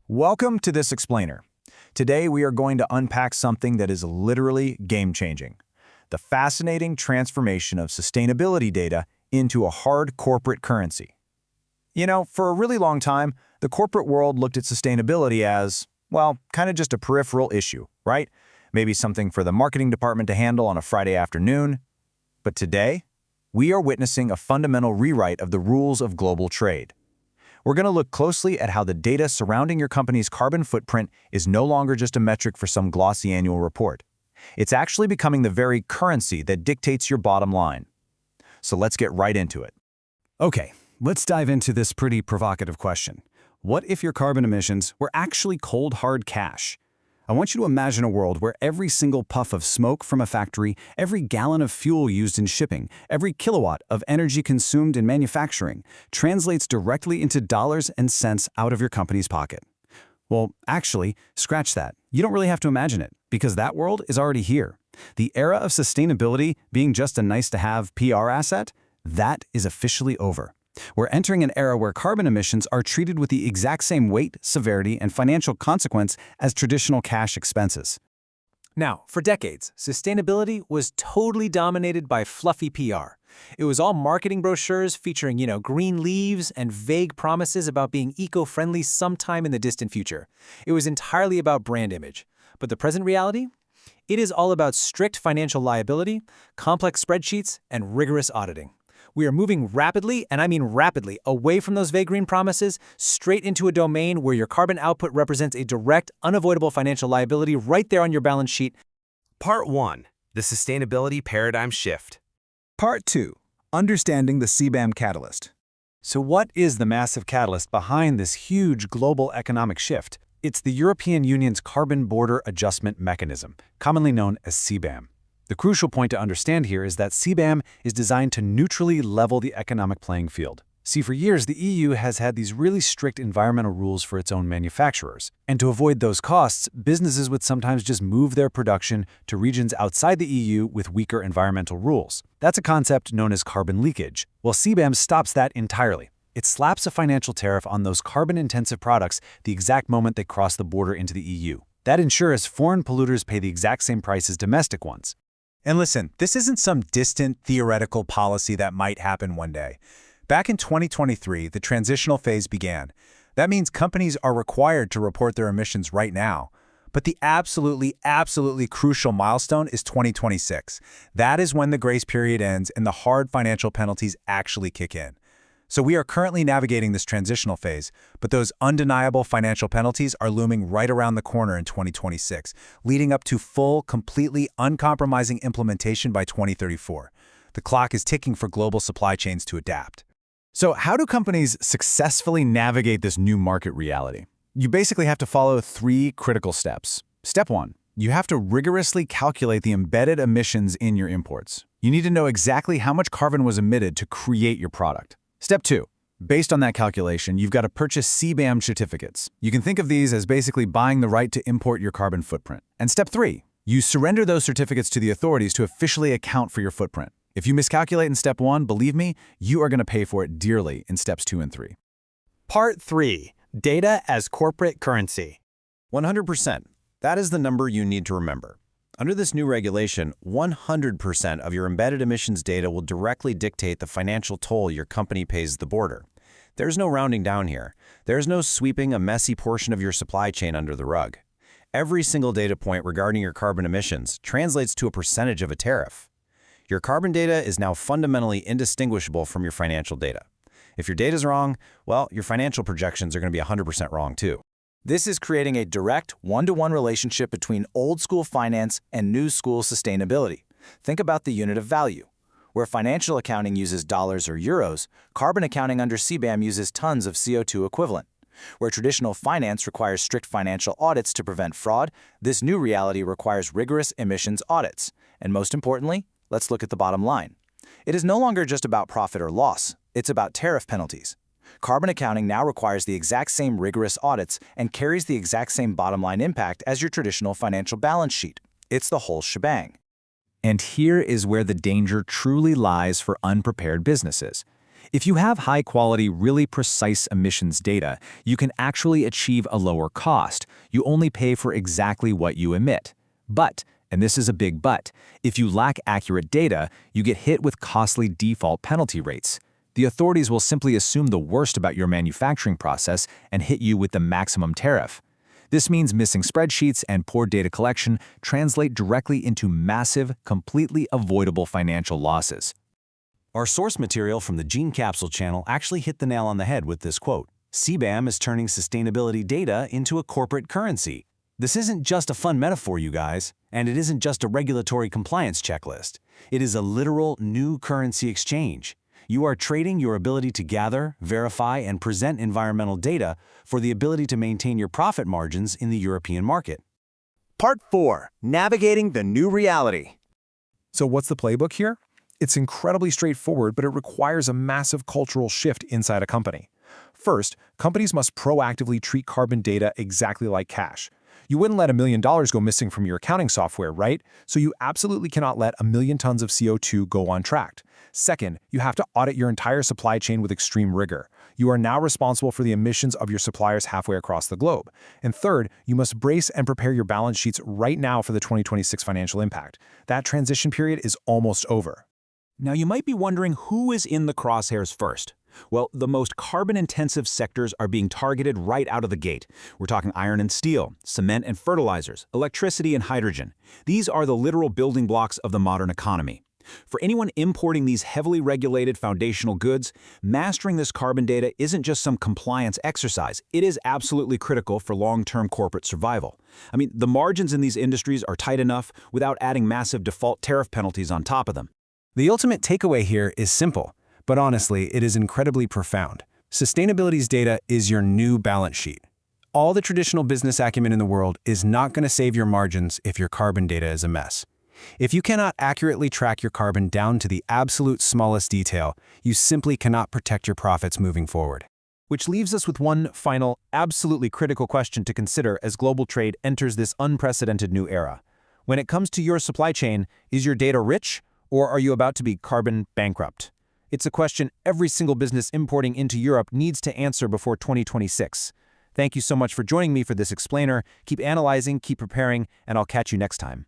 Welcome to this explainer. Today we are going to unpack something that is literally game-changing: the fascinating transformation of sustainability data into a hard corporate currency. For a really long time, the corporate world looked at sustainability as, well, kind of just a peripheral issue, right? Maybe something for the marketing department to handle on a Friday afternoon. But today, we are witnessing a fundamental rewrite of the rules of global trade. We're going to look closely at how the data surrounding your company's carbon footprint is no longer just a metric for some glossy annual report. It's actually becoming the very currency that dictates your bottom line. So let's get right into it. Okay, let's dive into this pretty provocative question. What if your carbon emissions were actually cold, hard cash? I want you to imagine a world where every single puff of smoke from a factory, every gallon of fuel used in shipping, every kilowatt of energy consumed in manufacturing translates directly into dollars and cents out of your company's pocket. Well, actually, scratch that. You don't really have to imagine it, because that world is already here. The era of sustainability being just a nice-to-have PR asset, that is officially over. We're entering an era where carbon emissions are treated with the exact same weight, severity, and financial consequence as traditional cash expenses. Now, for decades, sustainability was totally dominated by fluffy PR. It was all marketing brochures featuring, green leaves and vague promises about being eco-friendly sometime in the distant future. It was entirely about brand image. But the present reality? It is all about strict financial liability, complex spreadsheets, and rigorous auditing. We are moving rapidly, and I mean rapidly, away from those vague green promises, straight into a domain where your carbon output represents a direct, unavoidable financial liability right there on your balance sheet. Part 1. The Sustainability Paradigm Shift. Part 2. Understanding the CBAM catalyst. So what is the massive catalyst behind this huge global economic shift? It's the European Union's Carbon Border Adjustment Mechanism, commonly known as CBAM. The crucial point to understand here is that CBAM is designed to neutrally level the economic playing field. See, for years, the EU has had these really strict environmental rules for its own manufacturers. And to avoid those costs, businesses would sometimes just move their production to regions outside the EU with weaker environmental rules. That's a concept known as carbon leakage. Well, CBAM stops that entirely. It slaps a financial tariff on those carbon-intensive products the exact moment they cross the border into the EU. That ensures foreign polluters pay the exact same price as domestic ones. And listen, this isn't some distant theoretical policy that might happen one day. Back in 2023, the transitional phase began. That means companies are required to report their emissions right now. But the absolutely crucial milestone is 2026. That is when the grace period ends and the hard financial penalties actually kick in. So we are currently navigating this transitional phase, but those undeniable financial penalties are looming right around the corner in 2026, leading up to full, completely uncompromising implementation by 2034. The clock is ticking for global supply chains to adapt. So how do companies successfully navigate this new market reality? You basically have to follow 3 critical steps. Step 1. You have to rigorously calculate the embedded emissions in your imports. You need to know exactly how much carbon was emitted to create your product. Step 2. Based on that calculation, you've got to purchase CBAM certificates. You can think of these as basically buying the right to import your carbon footprint. And Step 3. You surrender those certificates to the authorities to officially account for your footprint. If you miscalculate in Step 1, believe me, you are going to pay for it dearly in Steps 2 and 3. Part 3. Data as corporate currency. 100%. That is the number you need to remember. Under this new regulation, 100% of your embedded emissions data will directly dictate the financial toll your company pays at the border. There's no rounding down here. There's no sweeping a messy portion of your supply chain under the rug. Every single data point regarding your carbon emissions translates to a percentage of a tariff. Your carbon data is now fundamentally indistinguishable from your financial data. If your data's wrong, well, your financial projections are going to be 100% wrong too. This is creating a direct one-to-one relationship between old-school finance and new-school sustainability. Think about the unit of value. Where financial accounting uses dollars or euros, carbon accounting under CBAM uses tons of CO2 equivalent. Where traditional finance requires strict financial audits to prevent fraud, this new reality requires rigorous emissions audits. And most importantly, let's look at the bottom line. It is no longer just about profit or loss. It's about tariff penalties. Carbon accounting now requires the exact same rigorous audits and carries the exact same bottom-line impact as your traditional financial balance sheet. It's the whole shebang. And here is where the danger truly lies for unprepared businesses. If you have high-quality, really precise emissions data, you can actually achieve a lower cost. You only pay for exactly what you emit. But, and this is a big but, if you lack accurate data, you get hit with costly default penalty rates. The authorities will simply assume the worst about your manufacturing process and hit you with the maximum tariff. This means missing spreadsheets and poor data collection translate directly into massive, completely avoidable financial losses. Our source material from the GeneCapsule channel actually hit the nail on the head with this quote. CBAM is turning sustainability data into a corporate currency. This isn't just a fun metaphor, you guys, and it isn't just a regulatory compliance checklist. It is a literal new currency exchange. You are trading your ability to gather, verify, and present environmental data for the ability to maintain your profit margins in the European market. Part 4. Navigating the New Reality. So what's the playbook here? It's incredibly straightforward, but it requires a massive cultural shift inside a company. First, companies must proactively treat carbon data exactly like cash. You wouldn't let $1 million go missing from your accounting software, right? So you absolutely cannot let 1 million tons of CO2 go untracked. Second, you have to audit your entire supply chain with extreme rigor. You are now responsible for the emissions of your suppliers halfway across the globe. And third, you must brace and prepare your balance sheets right now for the 2026 financial impact. That transition period is almost over. Now you might be wondering who is in the crosshairs first. Well, the most carbon-intensive sectors are being targeted right out of the gate. We're talking iron and steel, cement and fertilizers, electricity and hydrogen. These are the literal building blocks of the modern economy. For anyone importing these heavily regulated foundational goods, mastering this carbon data isn't just some compliance exercise. It is absolutely critical for long-term corporate survival. I mean, the margins in these industries are tight enough without adding massive default tariff penalties on top of them. The ultimate takeaway here is simple, but honestly, it is incredibly profound. Sustainability's data is your new balance sheet. All the traditional business acumen in the world is not going to save your margins if your carbon data is a mess. If you cannot accurately track your carbon down to the absolute smallest detail, you simply cannot protect your profits moving forward. Which leaves us with one final, absolutely critical question to consider as global trade enters this unprecedented new era. When it comes to your supply chain, is your data rich, or are you about to be carbon bankrupt? It's a question every single business importing into Europe needs to answer before 2026. Thank you so much for joining me for this explainer. Keep analyzing, keep preparing, and I'll catch you next time.